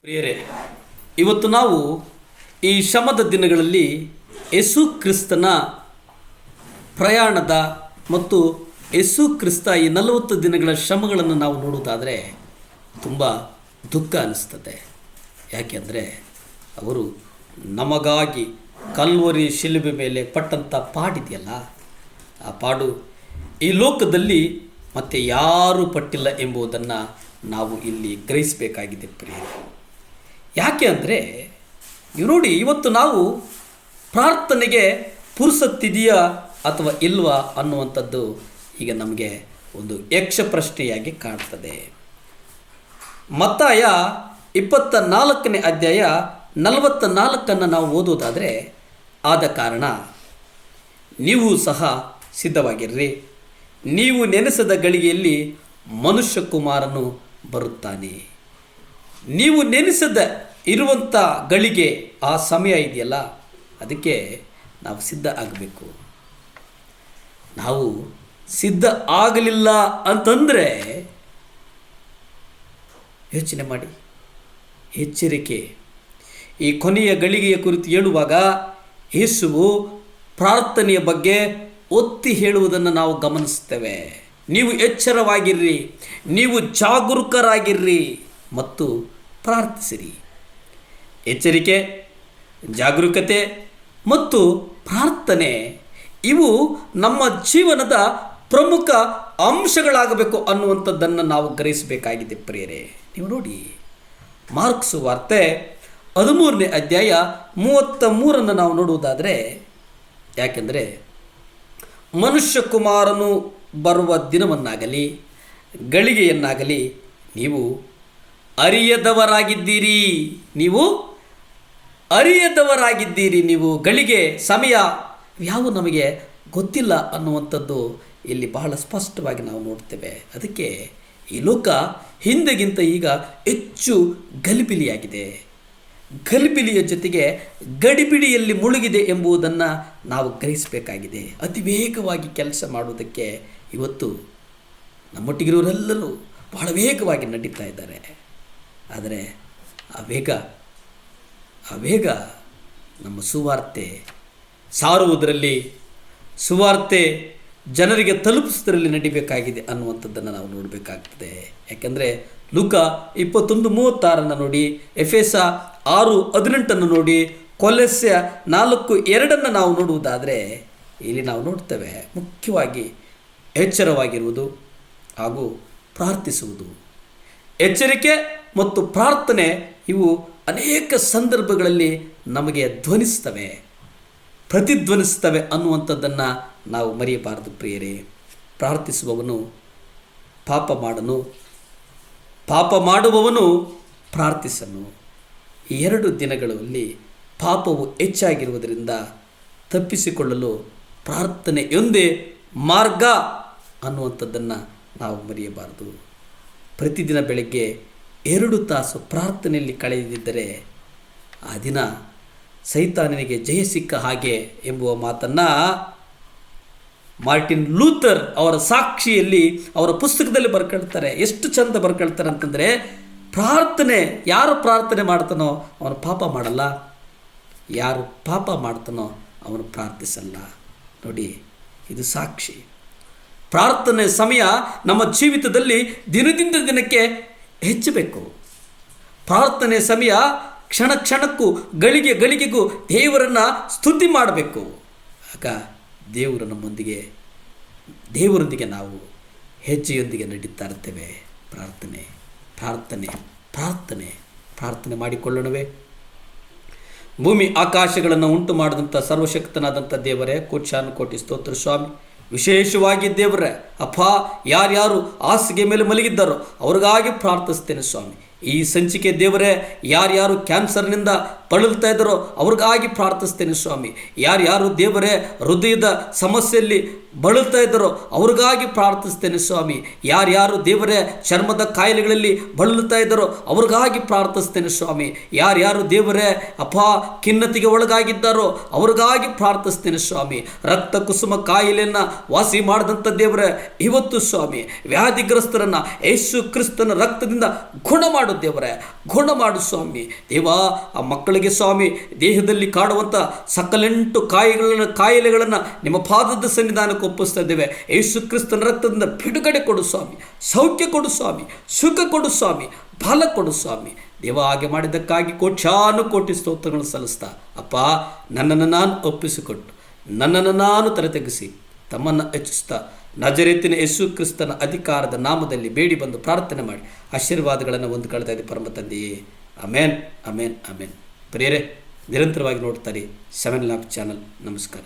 ಪ್ರಿಯರೇ, ಇವತ್ತು ನಾವು ಈ ಶ್ರಮದ ದಿನಗಳಲ್ಲಿ ಯೇಸು ಕ್ರಿಸ್ತನ ಪ್ರಯಾಣದ ಮತ್ತು ಯೇಸು ಕ್ರಿಸ್ತ ಈ 40 ದಿನಗಳ ಶ್ರಮಗಳನ್ನು ನಾವು ನೋಡುವುದಾದರೆ ತುಂಬ ದುಃಖ ಅನಿಸ್ತದೆ. ಯಾಕೆಂದರೆ ಅವರು ನಮಗಾಗಿ ಕಲ್ವರಿ ಶಿಲುಬೆ ಮೇಲೆ ಪಟ್ಟಂಥ ಪಾಡಿದೆಯಲ್ಲ, ಆ ಪಾಡು ಈ ಲೋಕದಲ್ಲಿ ಮತ್ತೆ ಯಾರೂ ಪಟ್ಟಿಲ್ಲ ಎಂಬುದನ್ನು ನಾವು ಇಲ್ಲಿ ಗ್ರಹಿಸಬೇಕಾಗಿದೆ ಪ್ರಿಯರೇ. ಯಾಕೆ ಅಂದರೆ ನೀವು ನೋಡಿ, ಇವತ್ತು ನಾವು ಪ್ರಾರ್ಥನೆಗೆ ಪುರುಸತ್ತಿದೆಯಾ ಅಥವಾ ಇಲ್ವಾ ಅನ್ನುವಂಥದ್ದು ಈಗ ನಮಗೆ ಒಂದು ಯಕ್ಷ ಪ್ರಶ್ನೆಯಾಗಿ ಕಾಣ್ತದೆ. ಮತ್ತಾಯ 24ನೇ ಅಧ್ಯಾಯ 44 ನಾವು ಓದೋದಾದರೆ, ಆದ ಕಾರಣ ನೀವು ಸಹ ಸಿದ್ಧವಾಗಿರ್ರಿ, ನೀವು ನೆನೆಸದ ಗಳಿಗೆಯಲ್ಲಿ ಮನುಷ್ಯಕುಮಾರನು ಬರುತ್ತಾನೆ. ನೀವು ನೆನೆಸದ ಇರುವಂಥ ಗಳಿಗೆ ಆ ಸಮಯ ಇದೆಯಲ್ಲ, ಅದಕ್ಕೆ ನಾವು ಸಿದ್ಧ ಆಗಬೇಕು. ನಾವು ಸಿದ್ಧ ಆಗಲಿಲ್ಲ ಅಂತಂದರೆ ಯೋಚನೆ ಮಾಡಿ. ಎಚ್ಚರಿಕೆ. ಈ ಕೊನೆಯ ಗಳಿಗೆಯ ಕುರಿತು ಹೇಳುವಾಗ ಯೇಸುವು ಪ್ರಾರ್ಥನೆಯ ಬಗ್ಗೆ ಒತ್ತಿ ಹೇಳುವುದನ್ನು ನಾವು ಗಮನಿಸ್ತೇವೆ. ನೀವು ಎಚ್ಚರವಾಗಿರ್ರಿ, ನೀವು ಜಾಗರೂಕರಾಗಿರ್ರಿ ಮತ್ತು ಪ್ರಾರ್ಥಿಸಿರಿ. ಎಚ್ಚರಿಕೆ, ಜಾಗರೂಕತೆ ಮತ್ತು ಪ್ರಾರ್ಥನೆ ಇವು ನಮ್ಮ ಜೀವನದ ಪ್ರಮುಖ ಅಂಶಗಳಾಗಬೇಕು ಅನ್ನುವಂಥದ್ದನ್ನು ನಾವು ಗ್ರಹಿಸಬೇಕಾಗಿದೆ ಪ್ರಿಯರೇ. ನೀವು ನೋಡಿ, ಮಾರ್ಕ್ ಸುವಾರ್ತೆ 13ನೇ ಅಧ್ಯಾಯ 33 ನಾವು ನೋಡುವುದಾದರೆ, ಯಾಕೆಂದರೆ ಮನುಷ್ಯಕುಮಾರನು ಬರುವ ದಿನವನ್ನಾಗಲಿ ಗಳಿಗೆಯನ್ನಾಗಲಿ ನೀವು ಅರಿಯದವರಾಗಿದ್ದೀರಿ. ನೀವು ಗಳಿಗೆ ಸಮಯ ಯಾವ ನಮಗೆ ಗೊತ್ತಿಲ್ಲ ಅನ್ನುವಂಥದ್ದು ಇಲ್ಲಿ ಬಹಳ ಸ್ಪಷ್ಟವಾಗಿ ನಾವು ನೋಡ್ತೇವೆ. ಅದಕ್ಕೆ ಈ ಲೋಕ ಹಿಂದೆಗಿಂತ ಈಗ ಹೆಚ್ಚು ಗಲಿಬಿಲಿಯಾಗಿದೆ. ಗಲಿಬಿಲಿಯ ಜೊತೆಗೆ ಗಡಿಬಿಡಿಯಲ್ಲಿ ಮುಳುಗಿದೆ ಎಂಬುದನ್ನು ನಾವು ಗ್ರಹಿಸಬೇಕಾಗಿದೆ. ಅತಿ ವೇಗವಾಗಿ ಕೆಲಸ ಮಾಡುವುದಕ್ಕೆ ಇವತ್ತು ನಮ್ಮೊಟ್ಟಿಗಿರುವರೆಲ್ಲರೂ ಬಹಳ ವೇಗವಾಗಿ ನಡೀತಾ ಇದ್ದಾರೆ. ಆದರೆ ಆ ವೇಗ ನಮ್ಮ ಸುವಾರ್ತೆ ಸಾರುವುದರಲ್ಲಿ, ಸುವಾರ್ತೆ ಜನರಿಗೆ ತಲುಪಿಸೋದ್ರಲ್ಲಿ ನಡಿಬೇಕಾಗಿದೆ ಅನ್ನುವಂಥದ್ದನ್ನು ನಾವು ನೋಡಬೇಕಾಗ್ತದೆ. ಯಾಕೆಂದರೆ ಲೂಕ 21:36 ನೋಡಿ, ಎಫೆಸ 6:18 ನೋಡಿ, ಕೊಲೊಸ್ಸೆ 4:2 ನಾವು ನೋಡುವುದಾದರೆ ಇಲ್ಲಿ ನಾವು ನೋಡ್ತೇವೆ ಮುಖ್ಯವಾಗಿ ಎಚ್ಚರವಾಗಿರುವುದು ಹಾಗೂ ಪ್ರಾರ್ಥಿಸುವುದು. ಎಚ್ಚರಿಕೆ ಮತ್ತು ಪ್ರಾರ್ಥನೆ ಇವು ಅನೇಕ ಸಂದರ್ಭಗಳಲ್ಲಿ ನಮಗೆ ಪ್ರತಿಧ್ವನಿಸ್ತವೆ ಅನ್ನುವಂಥದ್ದನ್ನು ನಾವು ಮರೆಯಬಾರದು ಪ್ರಿಯರೇ. ಪ್ರಾರ್ಥಿಸುವವನು ಪಾಪ ಮಾಡುವವನು ಪ್ರಾರ್ಥಿಸನು. ಈ 2 ದಿನಗಳಲ್ಲಿ ಪಾಪವು ಹೆಚ್ಚಾಗಿರುವುದರಿಂದ ತಪ್ಪಿಸಿಕೊಳ್ಳಲು ಪ್ರಾರ್ಥನೆಯೊಂದೇ ಮಾರ್ಗ ಅನ್ನುವಂಥದ್ದನ್ನು ನಾವು ಮರೆಯಬಾರದು. ಪ್ರತಿದಿನ ಬೆಳಗ್ಗೆ 2 ತಾಸು ಪ್ರಾರ್ಥನೆಯಲ್ಲಿ ಕಳೆದಿದ್ದರೆ ಆ ದಿನ ಸೈತಾನನಿಗೆ ಜಯ ಸಿಕ್ಕ ಹಾಗೆ ಎಂಬುವ ಮಾತನ್ನು ಮಾರ್ಟಿನ್ ಲೂಥರ್ ಅವರ ಸಾಕ್ಷಿಯಲ್ಲಿ, ಅವರ ಪುಸ್ತಕದಲ್ಲಿ ಬರ್ಕೊಳ್ತಾರೆ. ಎಷ್ಟು ಚಂದ ಬರ್ಕೊಳ್ತಾರೆ ಅಂತಂದರೆ, ಯಾರು ಪ್ರಾರ್ಥನೆ ಮಾಡ್ತಾನೋ ಅವನು ಪಾಪ ಮಾಡಲ್ಲ, ಯಾರು ಪಾಪ ಮಾಡ್ತಾನೋ ಅವನು ಪ್ರಾರ್ಥಿಸಲ್ಲ. ನೋಡಿ, ಇದು ಸಾಕ್ಷಿ. ಪ್ರಾರ್ಥನೆ ಸಮಯ ನಮ್ಮ ಜೀವಿತದಲ್ಲಿ ದಿನದಿಂದ ದಿನಕ್ಕೆ ಹೆಚ್ಚಬೇಕು. ಪ್ರಾರ್ಥನೆ ಸಮಯ ಕ್ಷಣ ಕ್ಷಣಕ್ಕೂ ಗಳಿಗೆಗೂ ದೇವರನ್ನು ಸ್ತುತಿ ಮಾಡಬೇಕು. ಆಗ ದೇವರು ದೇವರೊಂದಿಗೆ ನಾವು ಹೆಜ್ಜೆಯೊಂದಿಗೆ ನಡೀತಾ ಇರ್ತೇವೆ. ಪ್ರಾರ್ಥನೆ ಮಾಡಿಕೊಳ್ಳೋಣವೇ. ಭೂಮಿ ಆಕಾಶಗಳನ್ನು ಉಂಟು ಮಾಡಿದಂಥ ಸರ್ವಶಕ್ತನಾದಂಥ ದೇವರೇ, ಕೋಟಿ ಸ್ತೋತ್ರ ಸ್ವಾಮಿ. ವಿಶೇಷವಾಗಿ ದೇವರೇ, ಅಪ್ಪ, ಯಾರ್ಯಾರು ಹಾಸಿಗೆ ಮೇಲೆ ಮಲಗಿದ್ದಾರೋ ಅವ್ರಿಗಾಗಿ ಪ್ರಾರ್ಥಿಸ್ತೇನೆ ಸ್ವಾಮಿ. ಈ ಸಂಚಿಕೆ ದೇವರೇ, ಯಾರ್ಯಾರು ಕ್ಯಾನ್ಸರ್ನಿಂದ ಬಳಲ್ತಾ ಇದ್ದಾರೋ ಅವ್ರಿಗಾಗಿ ಪ್ರಾರ್ಥಿಸ್ತೇನೆ ಸ್ವಾಮಿ. ಯಾರ್ಯಾರು ದೇವರೇ ಹೃದಯದ ಸಮಸ್ಯೆಯಲ್ಲಿ ಬಳಲ್ತಾ ಇದ್ದಾರೋ ಅವ್ರಿಗಾಗಿ ಪ್ರಾರ್ಥಿಸ್ತೇನೆ ಸ್ವಾಮಿ. ಯಾರ್ಯಾರು ದೇವರೇ ಚರ್ಮದ ಕಾಯಿಲೆಗಳಲ್ಲಿ ಬಳಲುತ್ತಾ ಇದ್ದಾರೋ ಅವ್ರಿಗಾಗಿ ಪ್ರಾರ್ಥಿಸ್ತೇನೆ ಸ್ವಾಮಿ. ಯಾರ್ಯಾರು ದೇವರೇ ಅಪ್ಪ ಖಿನ್ನತೆಗೆ ಒಳಗಾಗಿದ್ದಾರೋ ಅವ್ರಿಗಾಗಿ ಪ್ರಾರ್ಥಿಸ್ತೇನೆ ಸ್ವಾಮಿ. ರಕ್ತ ಕುಸುಮ ಕಾಯಿಲೆಯನ್ನು ವಾಸಿ ಮಾಡಿದಂಥ ದೇವರೇ, ಇವತ್ತು ಸ್ವಾಮಿ ವ್ಯಾಧಿಗ್ರಸ್ತರನ್ನು ಯೇಸು ಕ್ರಿಸ್ತನ ರಕ್ತದಿಂದ ಗುಣ ಮಾಡು ಮಾಡು ದೇವರೇ, ಗುಣ ಮಾಡು ಸ್ವಾಮಿ. ದೇವಾ, ಆ ಮಕ್ಕಳಿಗೆ ಸ್ವಾಮಿ ದೇಹದಲ್ಲಿ ಕಾಡುವಂಥ ಸಕಲೆಂಟು ಕಾಯಿಲೆಗಳನ್ನು ನಿಮ್ಮ ಪಾದದ ಸನ್ನಿಧಾನಕ್ಕೆ ಒಪ್ಪಿಸ್ತಾ ಇದ್ದೇವೆ. ಯೇಸು ಕ್ರಿಸ್ತನ ರಕ್ತದಿಂದ ಬಿಡುಗಡೆ ಕೊಡು ಸ್ವಾಮಿ, ಸೌಖ್ಯ ಕೊಡು ಸ್ವಾಮಿ, ಸುಖ ಕೊಡು ಸ್ವಾಮಿ, ಫಲ ಕೊಡು ಸ್ವಾಮಿ. ದೇವ, ಹಾಗೆ ಮಾಡಿದ್ದಕ್ಕಾಗಿ ಕೋಟಿ ಸ್ತೋತ್ರಗಳನ್ನು ಸಲ್ಲಿಸ್ತಾ ಅಪ್ಪ, ನನ್ನನ್ನು ನಾನು ಒಪ್ಪಿಸಿಕೊಟ್ಟು ನನ್ನನ್ನು ನಾನು ತಲೆತೆಗಿಸಿ ತಮ್ಮನ್ನು ಹೆಚ್ಚಿಸ್ತಾ ನಜರೇತಿನ ಯೇಸು ಕ್ರಿಸ್ತನ ಅಧಿಕಾರದ ನಾಮದಲ್ಲಿ ಬೇಡಿ ಬಂದು ಪ್ರಾರ್ಥನೆ ಮಾಡಿ ಆಶೀರ್ವಾದಗಳನ್ನು ಹೊಂದಿಕೊಳ್ತಾ ಇದೆ ಪರಮ ತಂದೆಯೇ. Amen, amen, amen. ಪ್ರಿಯರೇ, ನಿರಂತರವಾಗಿ ನೋಡ್ತಾರೆ 7 ಲ್ಯಾಂಪ್ ಚಾನಲ್. ನಮಸ್ಕಾರ.